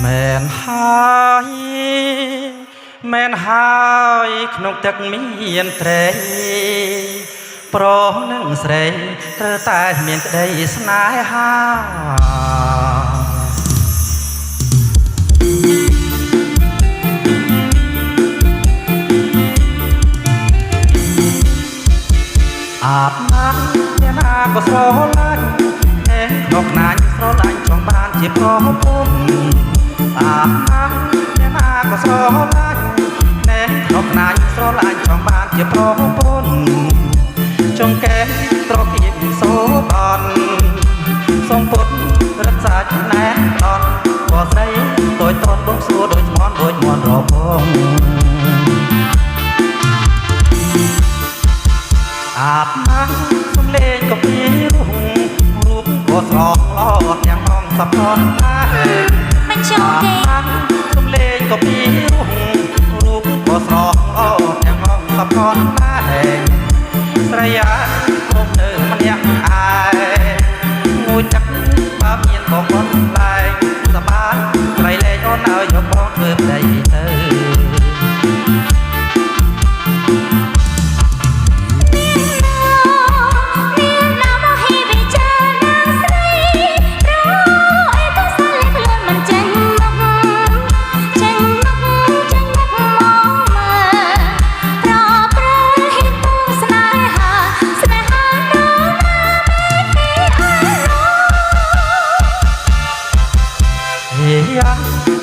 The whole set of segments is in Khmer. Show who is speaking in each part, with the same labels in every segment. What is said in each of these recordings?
Speaker 1: មែនហើយមែនហើយក្នុងទឹកមានត្រីប្រុសនិងស្រីត្រូវតែមានក្តីស្នេហាអាបណាស់អ្នកណាក៏ស្រឡាញ់ក្នុងណាញ់ស្រឡាញ់ចង់បានជាប្រពន្ធអាបណាស់អ្នកណាក៏ស្រឡាញ់ក្នុងណាញ់ស្រឡាញ់ចង់បានជាប្រពន្ធចង់កែត្រកៀកសូបនសំពុតរត់សាច់ណែដនក៏ស្រីតូចតនបងសួរដូចមន់រពងអាបណាស់សំលេងក៏ពីរូបក៏ស្រងល្អទាំងងសពនដែរមិនចង់ទេសំលេងក៏ពីរូបក៏ស្រងល្អទាំងងសពនដែរស្រីអាគ្រប់នៅម្នាក់ឯងមួយទឹកបើមានបងប៉ុនឡើងសបាយក្រៃលែងអូនឲ្យយកបងធ្វើប្តីទៅ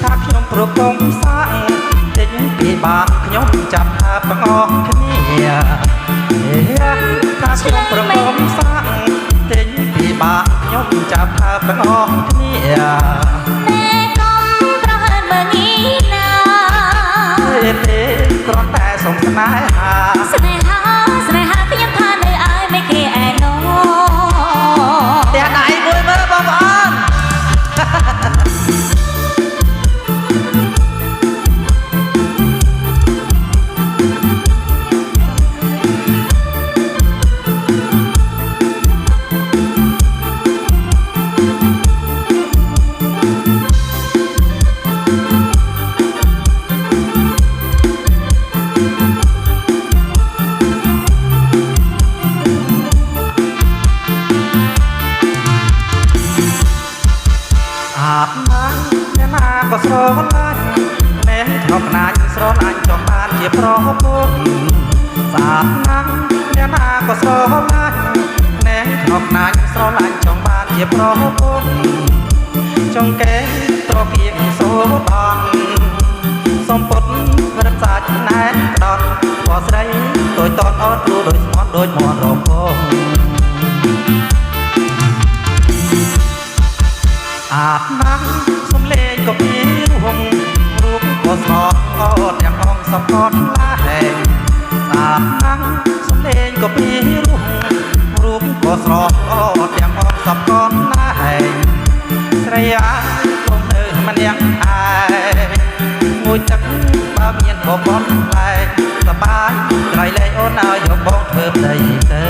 Speaker 1: ថាខ្ញុំប្រកុំសាក់តិចពីបានខ្ញុំចាប់ថាបងអស់គ្នាថាខ្ញុំប្រកុំសាក់តិចពីបានខ្ញុំចាប់ថាបងអស់គ្នាតែកុំប្រហែលមើងីណាទេគ្រាន់តែសុំស្នេហាខ្ញុំថានៅឲ្យមិនគេឯណូតែដៃមួយមើលបងប្អូនអាបណាស់អ្នកណាក៏ស្រឡាញ់ក្នុងណាញ់ស្រឡាញ់ចង់បានជាប្រពន្ធស្អាតណាស់អ្នកណាក៏ស្រឡាញ់ក្នុងណាញ់ស្រឡាញ់ចង់បានជាប្រពន្ធចង់កែត្រកៀកសូបនសំពុតរត់សាច់ណែដនក៏ស្រីតូចតនអត់ទូដូចស្មត់ដូចមន់រពងអាបណាស់សំលេងក៏ពីរូបក៏ស្រស់អត់ទាំងអងសពតឡើងអាបណាស់សំលេងក៏ពីរូបក៏ស្រស់អត់ទាំងអងសពតឡើងស្រីអាគុំនៅម្នាក់ឯងមួយទឹកបើមានបងប៉ុនឡើងសបាយក្រៃលែងអូនឲ្យយកបងធ្វើប្តីទៅ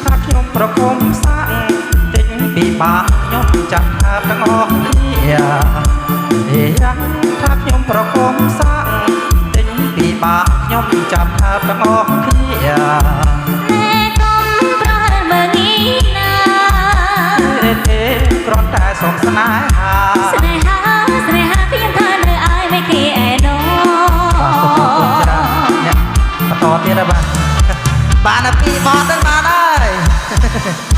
Speaker 1: ថាខ្ញុំប្រកុំសាក់តិចពីបានខ្ញុំចាប់ថាទាំងអស់គ្នាថាខ្ញុំប្រកុំសាក់តិចពីបានខ្ញុំចាប់ថាទាំងអស់គ្នាតែកុំប្រហែលមើងីណាទេគ្រាន់តែសុំស្នេហាខ្ញុំថានៅឲ្យមិនគេឯណូបន្តទៀតបាទបានពីបតទៅបានហើយ